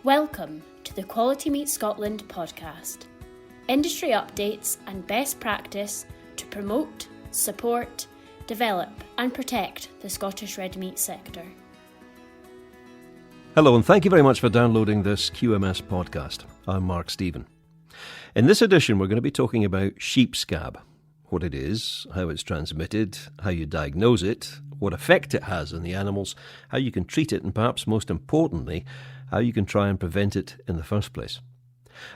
Welcome to the Quality Meat Scotland podcast. Industry updates and best practice to promote, support, develop and protect the Scottish red meat sector. Hello and thank you very much for downloading this QMS podcast. I'm Mark Stephen. In this edition we're going to be talking about sheep scab, what it is, how it's transmitted, how you diagnose it, what effect it has on the animals, how you can treat it and perhaps most importantly, how you can try and prevent it in the first place.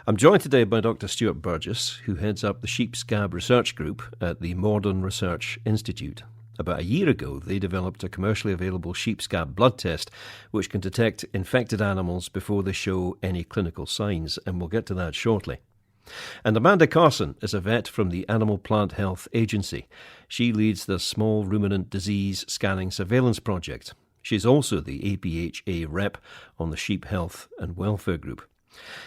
I'm joined today by Dr Stewart Burgess, who heads up the sheep scab research group at the Moredun Research Institute. About a year ago, they developed a commercially available sheep scab blood test which can detect infected animals before they show any clinical signs, and we'll get to that shortly. And Amanda Carson is a vet from the Animal Plant Health Agency. She leads the Small Ruminant Disease Scanning Surveillance Project. She's also the APHA rep on the Sheep Health and Welfare Group.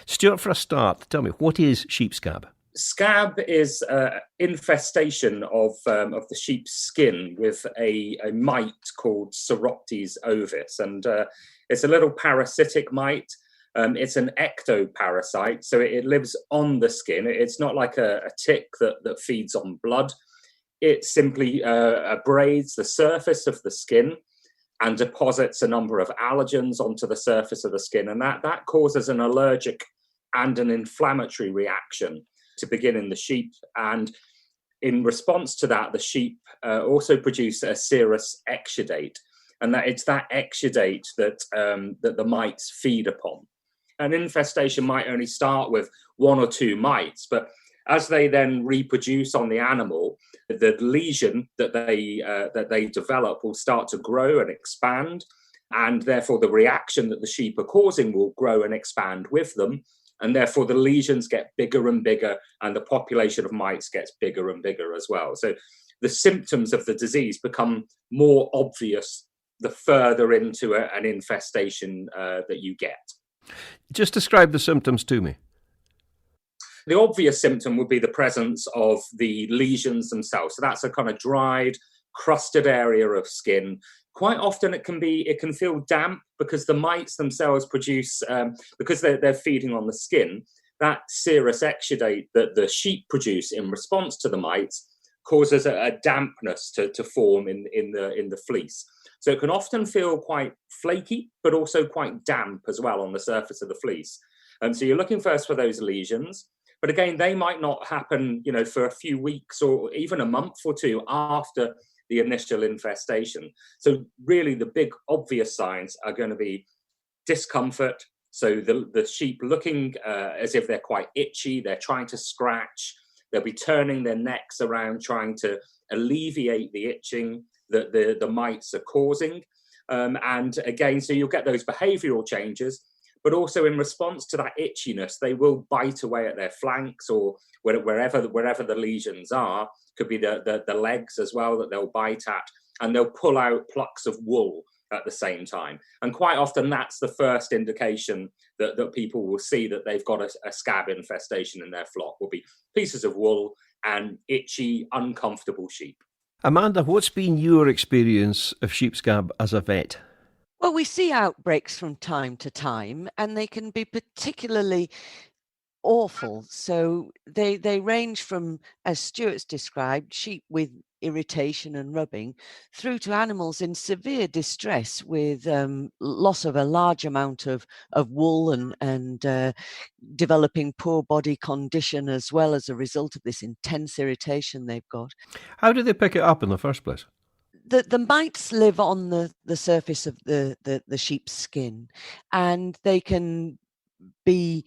Stuart, for a start, tell me, what is sheep scab? Scab is infestation of the sheep's skin with a mite called Psoroptes ovis, and it's a little parasitic mite. It's an ectoparasite, so it lives on the skin. It's not like a tick that feeds on blood. It simply abrades the surface of the skin and deposits a number of allergens onto the surface of the skin, and that causes an allergic and an inflammatory reaction to begin in the sheep. And in response to that, the sheep also produce a serous exudate, and that it's that exudate that the mites feed upon. An infestation might only start with one or two mites, but as they then reproduce on the animal, the lesion that they develop will start to grow and expand, and therefore the reaction that the sheep are causing will grow and expand with them, and therefore the lesions get bigger and bigger, and the population of mites gets bigger and bigger as well. So the symptoms of the disease become more obvious the further into an infestation that you get. Just describe the symptoms to me. The obvious symptom would be the presence of the lesions themselves. So that's a kind of dried, crusted area of skin. Quite often it can feel damp because the mites themselves produce, because they're feeding on the skin, that serous exudate that the sheep produce in response to the mites causes a dampness to form in the fleece. So it can often feel quite flaky, but also quite damp as well on the surface of the fleece. So you're looking first for those lesions. But again, they might not happen, for a few weeks or even a month or two after the initial infestation. So really the big obvious signs are going to be discomfort. So the sheep looking as if they're quite itchy, they're trying to scratch, they'll be turning their necks around, trying to alleviate the itching that the mites are causing. And again, so you'll get those behavioural changes. But also in response to that itchiness, they will bite away at their flanks or wherever the lesions are. Could be the legs as well that they'll bite at, and they'll pull out plucks of wool at the same time. And quite often that's the first indication that people will see that they've got a scab infestation in their flock, will be pieces of wool and itchy, uncomfortable sheep. Amanda, what's been your experience of sheep scab as a vet? Well, we see outbreaks from time to time, and they can be particularly awful. So they range from, as Stuart's described, sheep with irritation and rubbing, through to animals in severe distress with loss of a large amount of wool and developing poor body condition as well as a result of this intense irritation they've got. How do they pick it up in the first place? The mites live on the surface of the sheep's skin, and they can be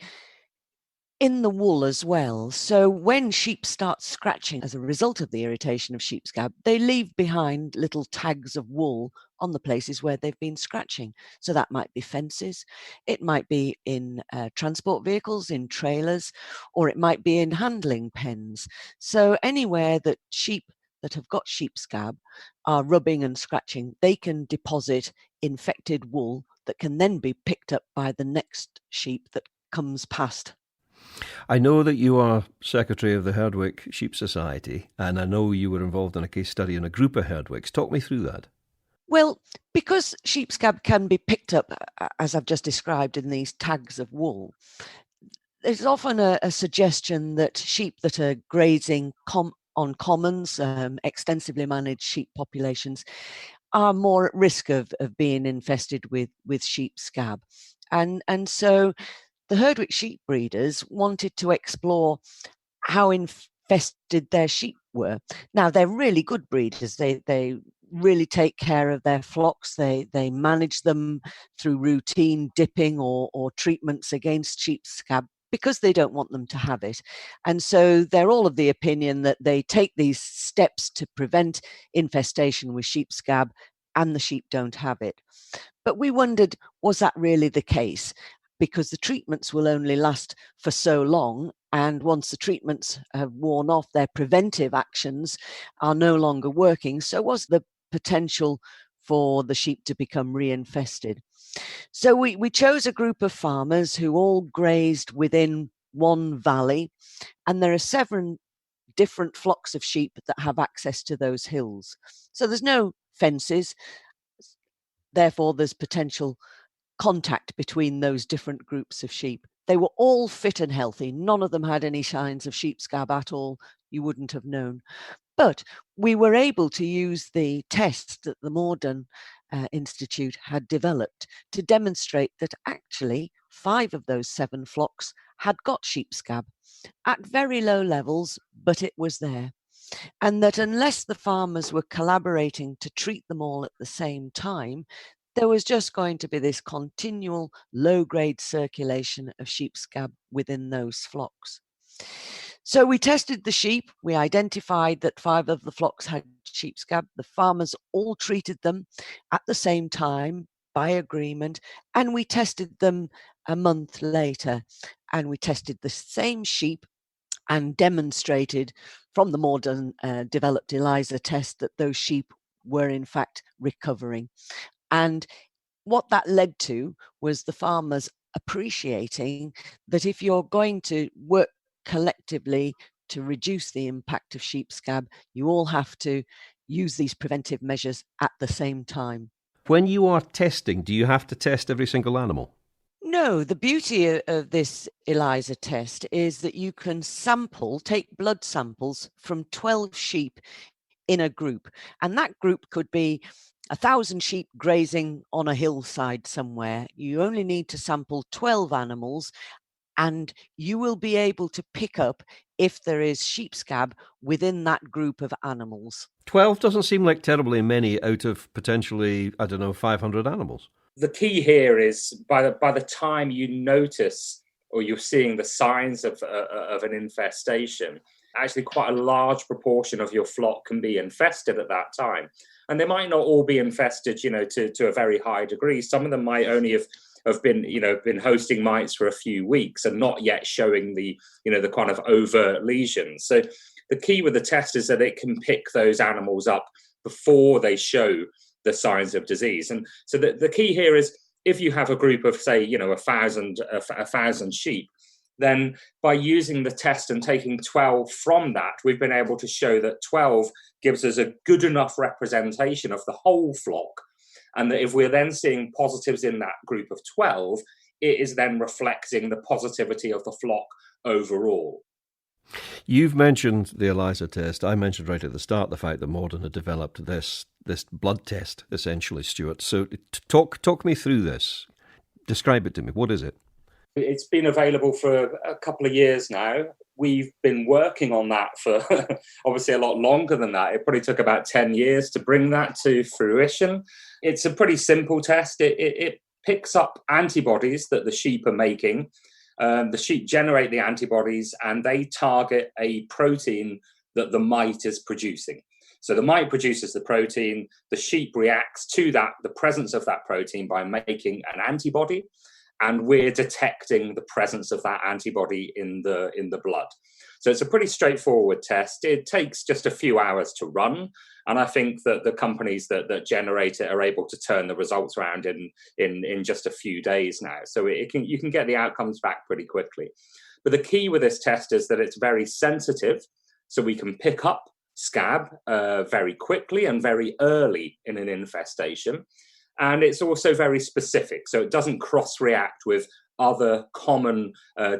in the wool as well. So when sheep start scratching as a result of the irritation of sheep scab, they leave behind little tags of wool on the places where they've been scratching. So that might be fences, it might be in transport vehicles, in trailers, or it might be in handling pens. So anywhere that sheep that have got sheep scab are rubbing and scratching, they can deposit infected wool that can then be picked up by the next sheep that comes past. I know that you are Secretary of the Herdwick Sheep Society, and I know you were involved in a case study on a group of Herdwicks. Talk me through that. Well, because sheep scab can be picked up, as I've just described, in these tags of wool, there's often a suggestion that sheep that are grazing on commons, extensively managed sheep populations, are more at risk of being infested with sheep scab. And so the Herdwick sheep breeders wanted to explore how infested their sheep were. Now, they're really good breeders. They really take care of their flocks. They manage them through routine dipping or treatments against sheep scab because they don't want them to have it. And so they're all of the opinion that they take these steps to prevent infestation with sheep scab and the sheep don't have it. But we wondered, was that really the case? Because the treatments will only last for so long, and once the treatments have worn off, their preventive actions are no longer working. So was the potential for the sheep to become reinfested? So we chose a group of farmers who all grazed within one valley, and there are 7 different flocks of sheep that have access to those hills. So there's no fences, therefore there's potential contact between those different groups of sheep. They were all fit and healthy. None of them had any signs of sheep scab at all. You wouldn't have known. But we were able to use the test that the Moredun Institute had developed to demonstrate that actually 5 of those 7 flocks had got sheep scab at very low levels, but it was there. And that unless the farmers were collaborating to treat them all at the same time, there was just going to be this continual low-grade circulation of sheep scab within those flocks. So we tested the sheep. We identified that 5 of the flocks had sheep scab. The farmers all treated them at the same time by agreement, and we tested them a month later. And we tested the same sheep and demonstrated from the Moredun developed ELISA test that those sheep were in fact recovering. And what that led to was the farmers appreciating that if you're going to work collectively to reduce the impact of sheep scab, you all have to use these preventive measures at the same time. When you are testing, do you have to test every single animal? No, the beauty of this ELISA test is that you can take blood samples from 12 sheep in a group, and that group could be 1,000 sheep grazing on a hillside somewhere. You only need to sample 12 animals, and you will be able to pick up if there is sheep scab within that group of animals. 12 doesn't seem like terribly many out of potentially, 500 animals. The key here is by the time you notice or you're seeing the signs of an infestation, actually quite a large proportion of your flock can be infested at that time. And they might not all be infested, to a very high degree. Some of them might only have been hosting mites for a few weeks and not yet showing the kind of overt lesions. So the key with the test is that it can pick those animals up before they show the signs of disease. And so the key here is if you have a group of, say, 1,000 sheep, then by using the test and taking 12 from that, we've been able to show that 12 gives us a good enough representation of the whole flock. And that if we're then seeing positives in that group of 12, it is then reflecting the positivity of the flock overall. You've mentioned the ELISA test. I mentioned right at the start the fact that Moredun had developed this blood test, essentially, Stuart. So talk me through this. Describe it to me. What is it? It's been available for a couple of years now. We've been working on that for obviously a lot longer than that. It probably took about 10 years to bring that to fruition. It's a pretty simple test. It picks up antibodies that the sheep are making. The sheep generate the antibodies and they target a protein that the mite is producing. So the mite produces the protein. The sheep reacts to that, the presence of that protein, by making an antibody. And we're detecting the presence of that antibody in the blood. So it's a pretty straightforward test. It takes just a few hours to run. And I think that the companies that generate it are able to turn the results around in just a few days now. So you can get the outcomes back pretty quickly. But the key with this test is that it's very sensitive. So we can pick up scab very quickly and very early in an infestation. And it's also very specific, so it doesn't cross-react with other common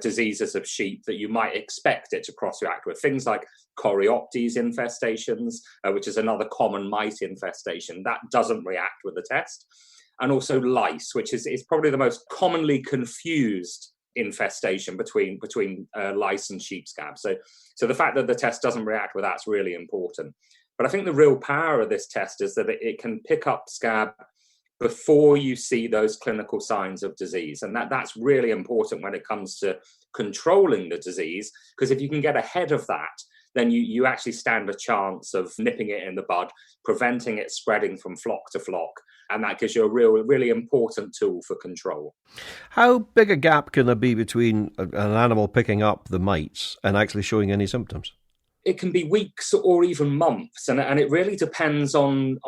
diseases of sheep that you might expect it to cross-react with. Things like Psoroptes infestations, which is another common mite infestation. That doesn't react with the test. And also lice, which is probably the most commonly confused infestation between lice and sheep scab. So the fact that the test doesn't react with that's really important. But I think the real power of this test is that it can pick up scab before you see those clinical signs of disease. And that's really important when it comes to controlling the disease, because if you can get ahead of that, then you actually stand a chance of nipping it in the bud, preventing it spreading from flock to flock. And that gives you a really important tool for control. How big a gap can there be between an animal picking up the mites and actually showing any symptoms? It can be weeks or even months, and it really depends on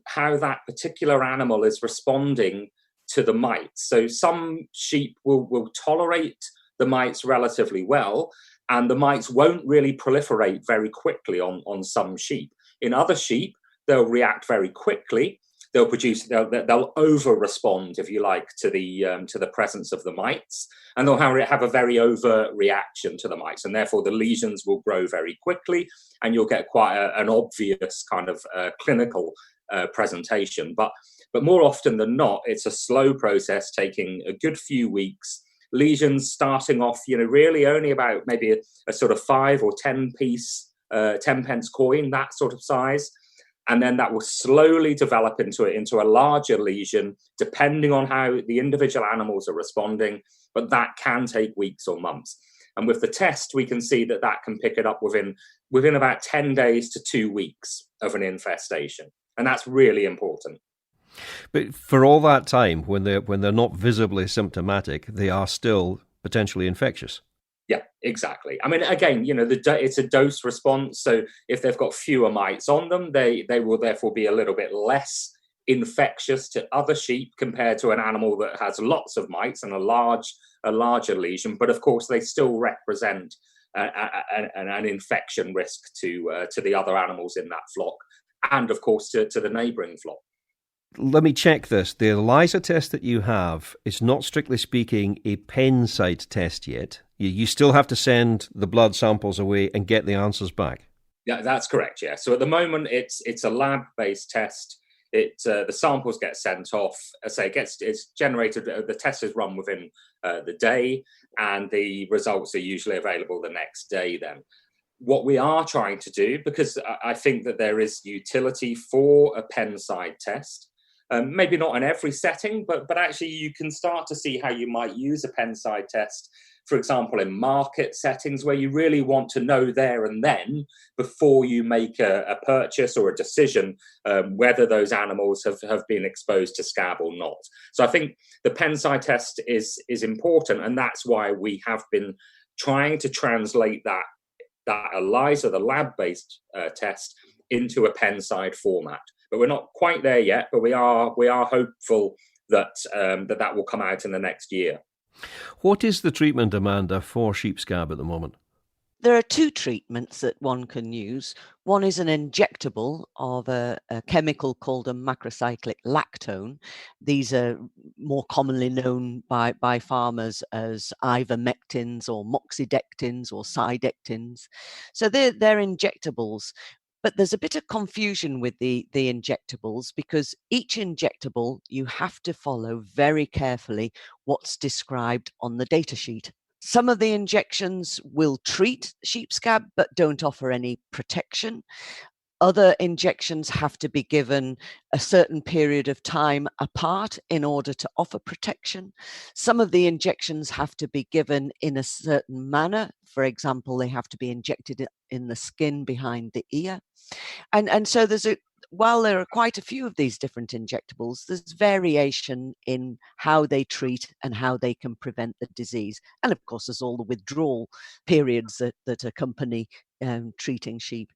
how that particular animal is responding to the mites. So some sheep will tolerate the mites relatively well, and the mites won't really proliferate very quickly on some sheep. In other sheep, they'll react very quickly. They'll over-respond, if you like, to the presence of the mites, and they'll have a very overt reaction to the mites, and therefore the lesions will grow very quickly, and you'll get quite an obvious kind of clinical presentation. But more often than not, it's a slow process taking a good few weeks. Lesions starting off, really only about maybe a sort of 5 or 10 piece, 10 pence coin, that sort of size. And then that will slowly develop into a larger lesion, depending on how the individual animals are responding. But that can take weeks or months. And with the test, we can see that can pick it up within about 10 days to 2 weeks of an infestation. And that's really important. But for all that time, when they're not visibly symptomatic, they are still potentially infectious. Yeah, exactly. I mean, again, it's a dose response. So if they've got fewer mites on them, they will therefore be a little bit less infectious to other sheep compared to an animal that has lots of mites and a larger lesion. But of course, they still represent an infection risk to the other animals in that flock, and of course to the neighbouring flock. Let me check this. The ELISA test that you have is not, strictly speaking, a pen side test yet. You still have to send the blood samples away and get the answers back. Yeah, that's correct. Yeah. So at the moment, it's a lab-based test. The samples get sent off. As I say, it's generated. The test is run within the day, and the results are usually available the next day. Then, what we are trying to do, because I think that there is utility for a pen side test. Maybe not in every setting, but actually you can start to see how you might use a pen side test, for example, in market settings where you really want to know there and then, before you make a purchase or a decision, whether those animals have been exposed to scab or not. So I think the pen side test is important, and that's why we have been trying to translate that ELISA, the lab-based test, into a pen side format. But we're not quite there yet, but we are hopeful that will come out in the next year. What is the treatment, Amanda, for sheep scab at the moment? There are 2 treatments that one can use. One is an injectable of a chemical called a macrocyclic lactone. These are more commonly known by farmers as ivermectins or moxidectins or cydectins. So they're injectables. But there's a bit of confusion with the injectables, because each injectable, you have to follow very carefully what's described on the data sheet. Some of the injections will treat sheep scab but don't offer any protection. Other injections have to be given a certain period of time apart in order to offer protection. Some of the injections have to be given in a certain manner. For example, they have to be injected in the skin behind the ear. And so while there are quite a few of these different injectables, there's variation in how they treat and how they can prevent the disease. And of course, there's all the withdrawal periods that accompany treating sheep.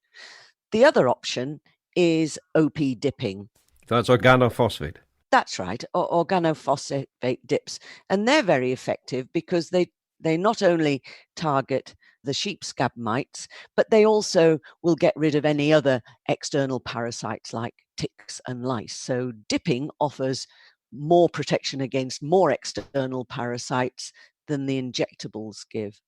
The other option is OP dipping. That's organophosphate. That's right, organophosphate dips. And they're very effective because they not only target the sheep scab mites, but they also will get rid of any other external parasites like ticks and lice. So dipping offers more protection against more external parasites than the injectables give.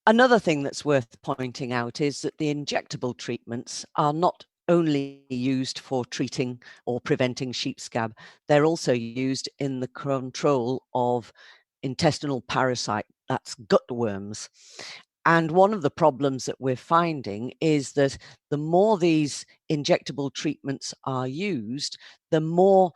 Another thing that's worth pointing out is that the injectable treatments are not only used for treating or preventing sheep scab, they're also used in the control of intestinal parasite, that's gut worms. And one of the problems that we're finding is that the more these injectable treatments are used, the more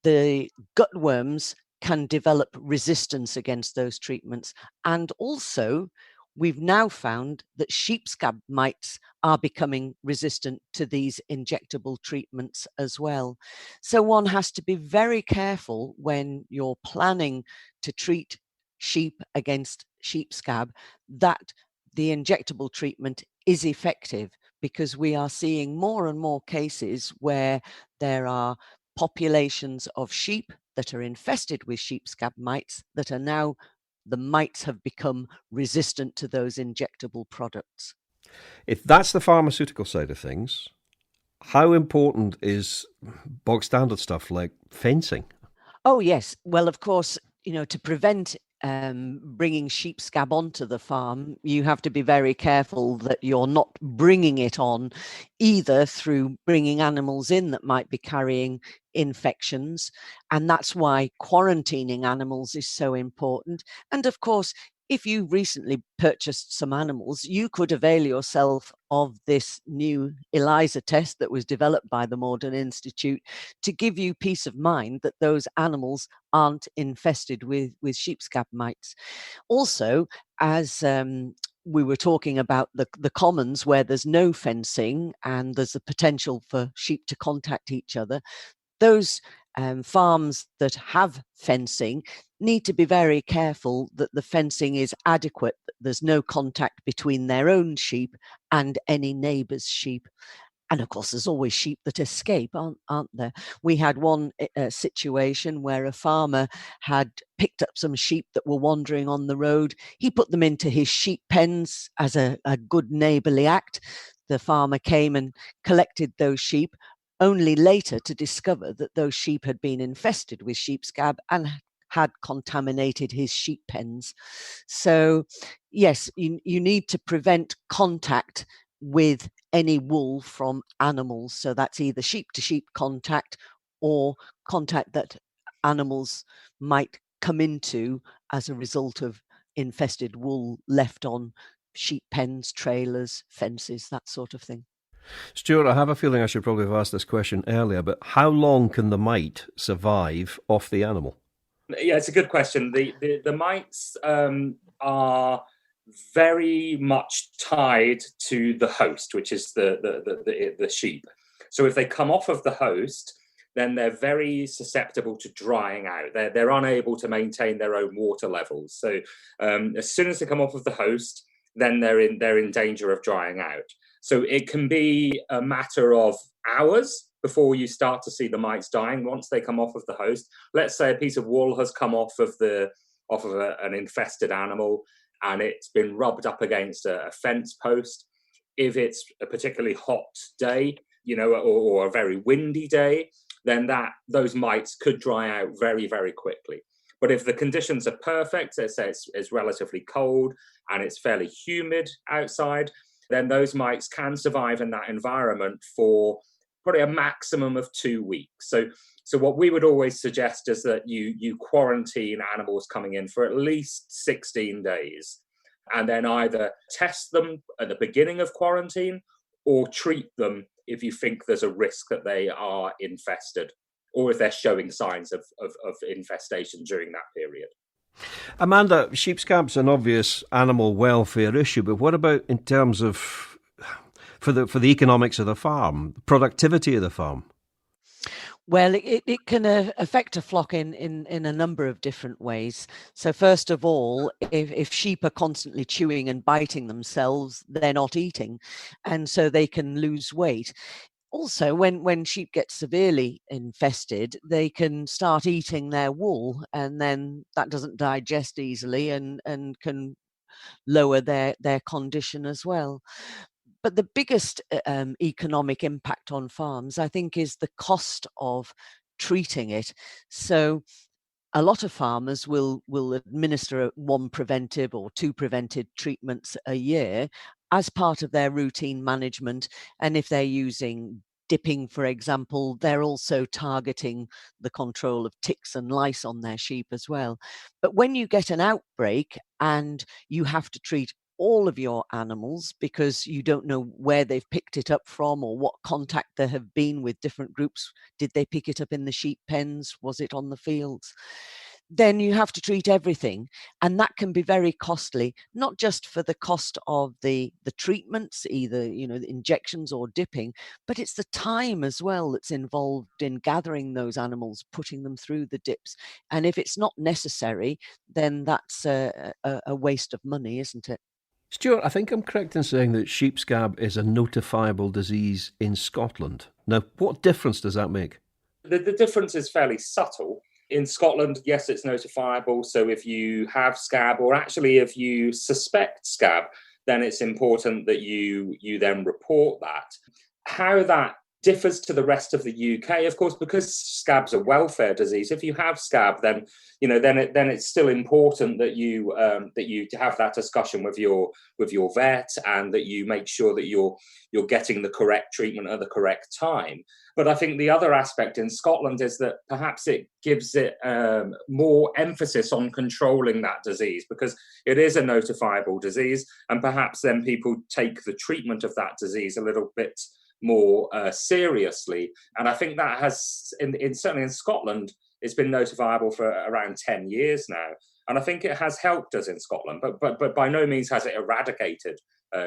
the gut worms can develop resistance against those treatments. And also, we've now found that sheep scab mites are becoming resistant to these injectable treatments as well. So one has to be very careful when you're planning to treat sheep against sheep scab that the injectable treatment is effective, because we are seeing more and more cases where there are populations of sheep that are infested with sheep scab mites that are now, the mites have become resistant to those injectable products. If that's the pharmaceutical side of things, how important is bog standard stuff like fencing? Oh, yes. Well, of course, to prevent bringing sheep scab onto the farm, you have to be very careful that you're not bringing it on either through bringing animals in that might be carrying infections. And that's why quarantining animals is so important. And of course, if you recently purchased some animals, you could avail yourself of this new ELISA test that was developed by the Moredun Institute to give you peace of mind that those animals aren't infested with sheep scab mites. Also, as we were talking about the commons where there's no fencing and there's the potential for sheep to contact each other, those farms that have fencing need to be very careful that the fencing is adequate, that there's no contact between their own sheep and any neighbour's sheep. And of course, there's always sheep that escape, aren't there? We had one situation where a farmer had picked up some sheep that were wandering on the road. He put them into his sheep pens as a good neighbourly act. The farmer came and collected those sheep, only later to discover that those sheep had been infested with sheep scab and had contaminated his sheep pens. So, yes, you need to prevent contact with any wool from animals. So that's either sheep to sheep contact or contact that animals might come into as a result of infested wool left on sheep pens, trailers, fences, that sort of thing. Stuart, I have a feeling I should probably have asked this question earlier, but how long can the mite survive off the animal? Yeah, it's a good question. The mites are very much tied to the host, which is the sheep. So if they come off of the host, then they're very susceptible to drying out. They're unable to maintain their own water levels. So as soon as they come off of the host, then they're in danger of drying out. So it can be a matter of hours before you start to see the mites dying once they come off of the host. Let's say a piece of wool has come off of an infested animal and it's been rubbed up against a fence post. If it's a particularly hot day, or a very windy day, then those mites could dry out very, very quickly. But if the conditions are perfect, let's say it's relatively cold and it's fairly humid outside, then those mites can survive in that environment for probably a maximum of 2 weeks. So what we would always suggest is that you quarantine animals coming in for at least 16 days, and then either test them at the beginning of quarantine or treat them if you think there's a risk that they are infested, or if they're showing signs of infestation during that period. Amanda, sheep scab's an obvious animal welfare issue, but what about in terms of for the economics of the farm, productivity of the farm? Well, it can affect a flock in a number of different ways. So first of all, if sheep are constantly chewing and biting themselves, they're not eating, and so they can lose weight. Also, when sheep get severely infested, they can start eating their wool, and then that doesn't digest easily and can lower their condition as well. But the biggest economic impact on farms, I think, is the cost of treating it. So a lot of farmers will administer 1 preventive or 2 preventive treatments a year as part of their routine management. And if they're using dipping, for example, they're also targeting the control of ticks and lice on their sheep as well. But when you get an outbreak and you have to treat all of your animals because you don't know where they've picked it up from or what contact there have been with different groups. Did they pick it up in the sheep pens? Was it on the fields? Then you have to treat everything, and that can be very costly, not just for the cost of the treatments, either the injections or dipping, but it's the time as well that's involved in gathering those animals, putting them through the dips. And if it's not necessary, then that's a waste of money, isn't it? Stuart, I think I'm correct in saying that sheep scab is a notifiable disease in Scotland. Now, what difference does that make? The difference is fairly subtle. In Scotland, yes, it's notifiable. So if you have scab, or actually if you suspect scab, then it's important that you then report that. How that differs to the rest of the UK, of course, because scab's a welfare disease. If you have scab, then then it's still important that you have that discussion with your vet, and that you make sure that you're getting the correct treatment at the correct time. But I think the other aspect in Scotland is that perhaps it gives it more emphasis on controlling that disease, because it is a notifiable disease, and perhaps then people take the treatment of that disease a little bit more seriously. And I think that has, certainly in Scotland, it's been notifiable for around 10 years now. And I think it has helped us in Scotland, but by no means has it eradicated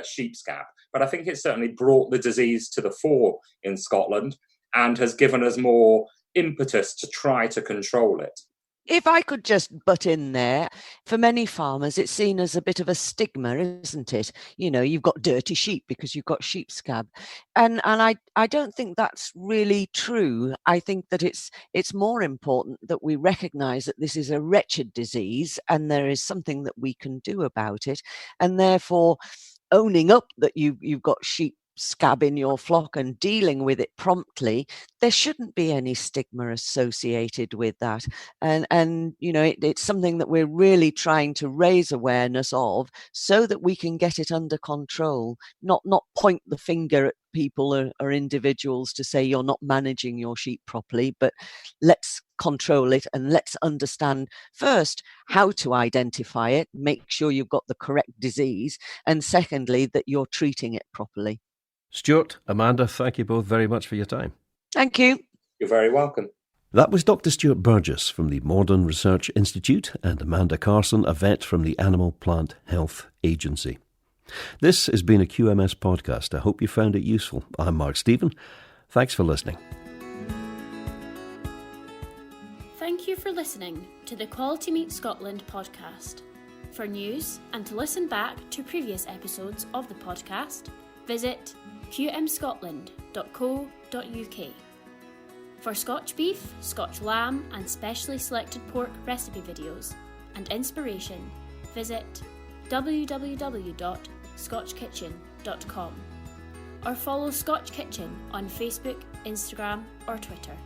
sheep scab. But I think it's certainly brought the disease to the fore in Scotland and has given us more impetus to try to control it. If I could just butt in there, for many farmers, it's seen as a bit of a stigma, isn't it? You've got dirty sheep because you've got sheep scab. And I don't think that's really true. I think that it's more important that we recognise that this is a wretched disease and there is something that we can do about it. And therefore, owning up that you've got sheep scab in your flock and dealing with it promptly, there shouldn't be any stigma associated with that. And it's something that we're really trying to raise awareness of so that we can get it under control, not point the finger at people or individuals to say you're not managing your sheep properly, but let's control it and let's understand first how to identify it, make sure you've got the correct disease, and secondly, that you're treating it properly. Stuart, Amanda, thank you both very much for your time. Thank you. You're very welcome. That was Dr Stewart Burgess from the Moredun Research Institute and Amanda Carson, a vet from the Animal Plant Health Agency. This has been a QMS podcast. I hope you found it useful. I'm Mark Stephen. Thanks for listening. Thank you for listening to the Quality Meat Scotland podcast. For news and to listen back to previous episodes of the podcast, visit qmscotland.co.uk. For Scotch beef, Scotch lamb and specially selected pork recipe videos and inspiration, visit www.scotchkitchen.com or follow Scotch Kitchen on Facebook, Instagram or Twitter.